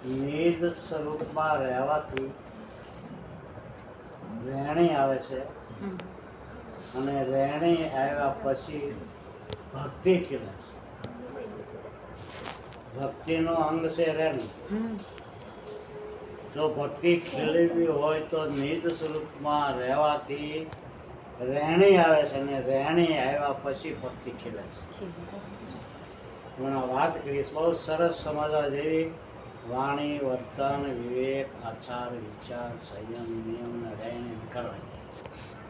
નિજ સ્વરૂપમાં રહેવાથી રેણી આવે છે અને રેણી આવ્યા પછી ભક્તિ ખીલે છે. ભક્તિનો અંગ છે રેણી. જો ભક્તિ ખીલવી હોય તો નિજ સ્વરૂપમાં રહેવાથી રેણી આવે છે અને રેણી આવ્યા પછી ભક્તિ ખીલે છે. હમણાં વાત કરીએ, બહુ સરસ સમજવા જેવી. વાણી, વર્તન, વિવેક, આચાર, વિચાર, સંયમ, નિયમ ને રેણી કરવાની.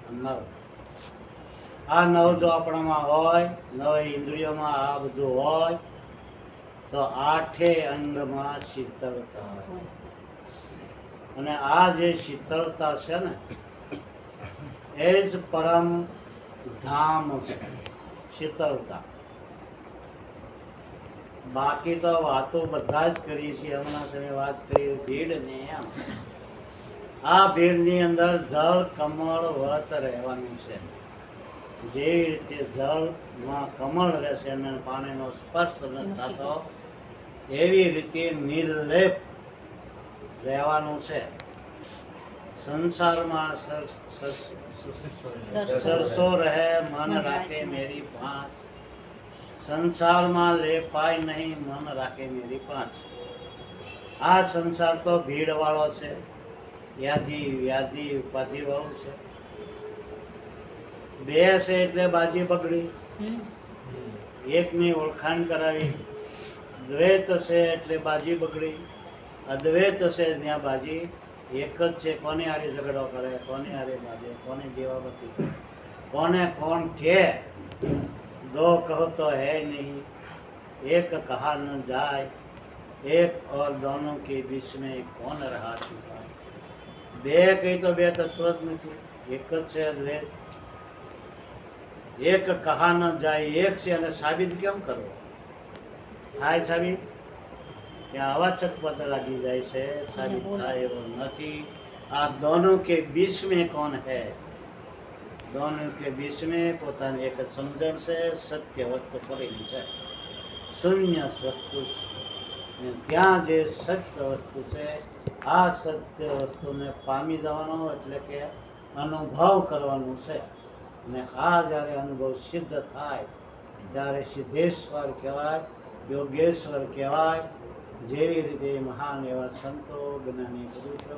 9 આ 9 જો આપણામાં હોય, 9 ઇન્દ્રિયોમાં આ બધું હોય તો 8 અંગમાં શીતળતા હોય. અને આ જે શીતળતા છે ને એ જ પરમ ધામ છે, શીતળતા. બાકી તો વાતો બધા જ કરી છે. હમણાં તમે વાત કરી ભીડની, એમ આ ભીડની અંદર જળ કમળ વત રહેવાનું છે. જે રીતે જળમાં કમળ રહેશે અને પાણીનો સ્પર્શ ન થતો, એવી રીતે નિર્લેપ રહેવાનું છે. સંસારમાં સરસો રહે મન રાખે મેરી પાંચ. સંસારમાં લેપાય નહીં મન રાખે મેરી પાંચ. આ સંસાર તો ભીડ વાળો છે, યાદી વ્યાધિ ઉપાધિ વાળું છે. બે છે એટલે બાજી બગડી, એકની ઓળખાણ કરાવી. દ્વૈત છે એટલે બાજી બગડી, અદ્વૈત છે ત્યાં બાજી એક જ છે. કોને હારે ઝઘડો કરે, કોને હારે બાજે, કોને જેવાબતી કરે, કોને કોણ કે. દો કહો તો है नहीं, एक कहा न जाए, एक और दोनों के बीच में कौन रहा छुपा. બે કઈ તો બે તત્વ જ નથી, એક જ છે અદ્વૈત. એક કહા ન જાય, એક છે અને સાબિત કેમ કરવો થાય? સાબિત ત્યાં અવાચક પદ લાગી જાય છે, સાબિત થાય એવો નથી. આ દોનો કે બીચ में कौन है, દોનો કે બીચ में પોતાની એક જ સમજણ છે. સત્ય વસ્તુ પડેલી છે, શૂન્ય વસ્તુ. ત્યાં જે સત્ય વસ્તુ છે, આ સત્ય વસ્તુને પામી જવાનો એટલે કે અનુભવ કરવાનું છે. અને આ જ્યારે અનુભવ સિદ્ધ થાય ત્યારે સિદ્ધેશ્વર કહેવાય, યોગેશ્વર કહેવાય. જેવી રીતે મહાન એવા સંતો, જ્ઞાની પુરુષો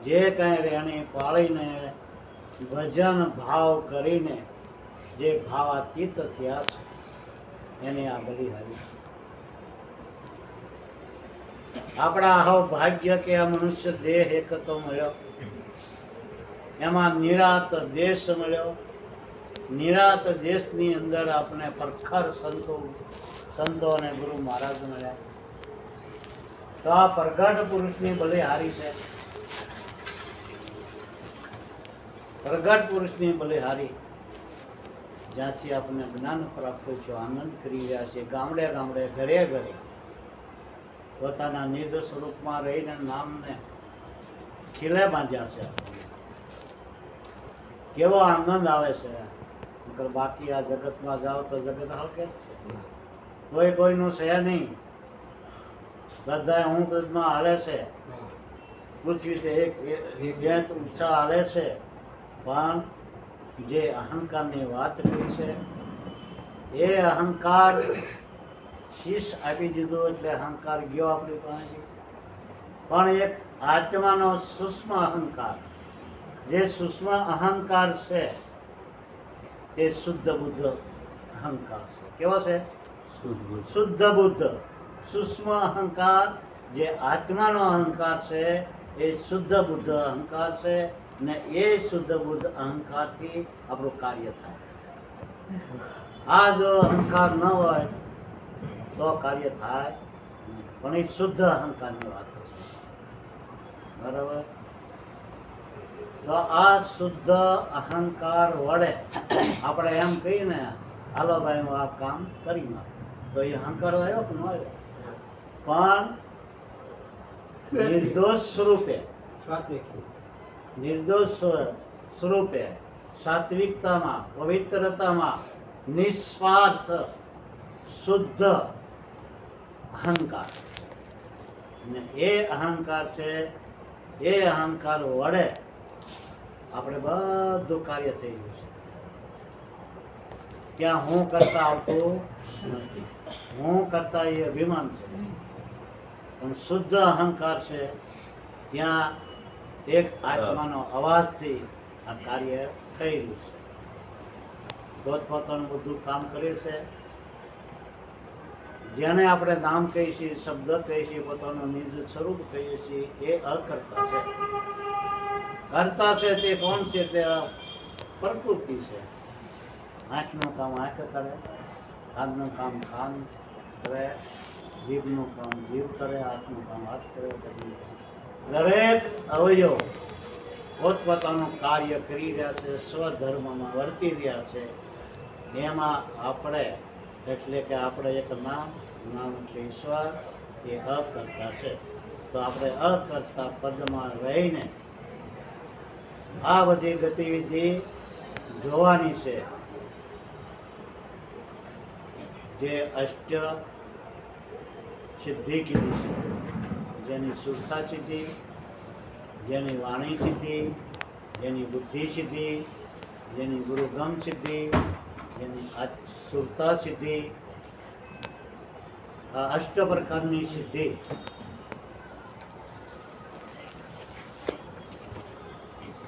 જે કાંઈ રેણી પાળીને ભજન ભાવ કરીને જે ભાવાતીત થયા છે, એની આ બલિહારી. આપણા આહો ભાગ્ય કે આ મનુષ્ય દેહ એક તો મળ્યો, એમાં નિરાત દેશ મળ્યો. નિરાત દેશની અંદર આપણે પ્રખર સંતો અને ગુરુ મહારાજ મળ્યા. તો આ પ્રગટ પુરુષની બલિહારી છે. પ્રગટ પુરુષની બલિહારી, જ્યાંથી આપણને જ્ઞાન પ્રાપ્ત છે, આનંદ કરી રહ્યા છે. ગામડે ગામડે, ઘરે ઘરે પોતાના નિજ સ્વરૂપમાં રહીને નામને ખીલે બાંધ્યા છે. કેવો આનંદ આવે છે. બાકી આ જગતમાં જાઓ તો જગત હલકે જ છે, કોઈ કોઈનું છે નહીં. બધા હું પદમાં હાલે છે, પૃથ્વી એક ઊંચા હાલે છે. પણ જે અહંકારની વાત કરી છે, એ અહંકાર શીશ આપી દીધો એટલે અહંકાર ગયો આપણી પાસેથી. પણ એક આત્માનો સૂક્ષ્મ અહંકાર, જે સૂક્ષ્મ અહંકાર છે તે શુદ્ધ બુદ્ધ અહંકાર છે. કેવો છે? શુદ્ધ બુદ્ધ. સૂક્ષ્મ અહંકાર જે આત્માનો અહંકાર છે એ શુદ્ધ બુદ્ધ અહંકાર છે. ને એ શુદ્ધ બુદ્ધ અહંકારથી આપણું કાર્ય થાય. આ જો અહંકાર ન હોય તો કાર્ય થાય, પણ એ શુદ્ધ અહંકારની વાત છે. બરાબર? તો આ શુદ્ધ અહંકાર વડે આપણે એમ કહીએ ને, હાલો ભાઈ હું આ કામ કરી નાખું, તો એ અહંકાર આવ્યો કે ન આવ્યો? પણ નિર્દોષ સ્વરૂપે, નિર્દોષ સ્વરૂપે, સાત્વિકતામાં, પવિત્રતામાં, નિસ્વાર્થ શુદ્ધ અહંકાર, ને એ અહંકાર છે, એ અહંકાર વડે આપણે બધું કાર્ય થઈ ગયું છે. ત્યાં હું કરતા આવતું નથી. હું કરતા એ અભિમાન છે, પણ શુદ્ધ અહંકાર છે ત્યાં એક આત્માનો અવાજથી આ કાર્ય થઈ રહ્યું છે. પોતપોતાનું બધું કામ કરે છે. જેને આપણે નામ કહીએ છીએ, શબ્દ કહીએ છીએ, પોતાનું નિજ સ્વરૂપ કહીએ છીએ, એ અકર્તા છે. કરતા છે તે કોણ છે? તે પ્રકૃતિ છે. આંખનું કામ આંખ કરે, કાનનું કામ કાન કરે, જીભનું કામ જીભ કરે, હાથનું કામ હાથ કરે. દરેક અવયવ પોતપોતાનું કાર્ય કરી રહ્યા છે, સ્વધર્મમાં વર્તી રહ્યા છે. એમાં આપણે એટલે કે આપણે એક નામ છે ઈશ્વર, એ અકર્તા છે. તો આપણે અકર્તા પદમાં રહીને આ બધી ગતિવિધિ જોવાની છે. જે અષ્ટ સિદ્ધિ કીધી છે, જેની સુરતા સિદ્ધિ, જેની વાણી સિદ્ધિ, જેની બુદ્ધિ સિદ્ધિ, જેની ગુરુગમ સિદ્ધિ, જેની સુરતા સિદ્ધિ, આ અષ્ટ પ્રકારની સિદ્ધિ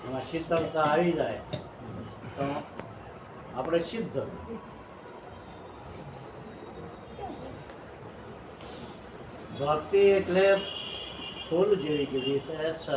એમાં શીતળતા આવી જાય તો આપણે સિદ્ધ. ભક્તિ એટલે ફૂલ જેવી કીધી છે, સર.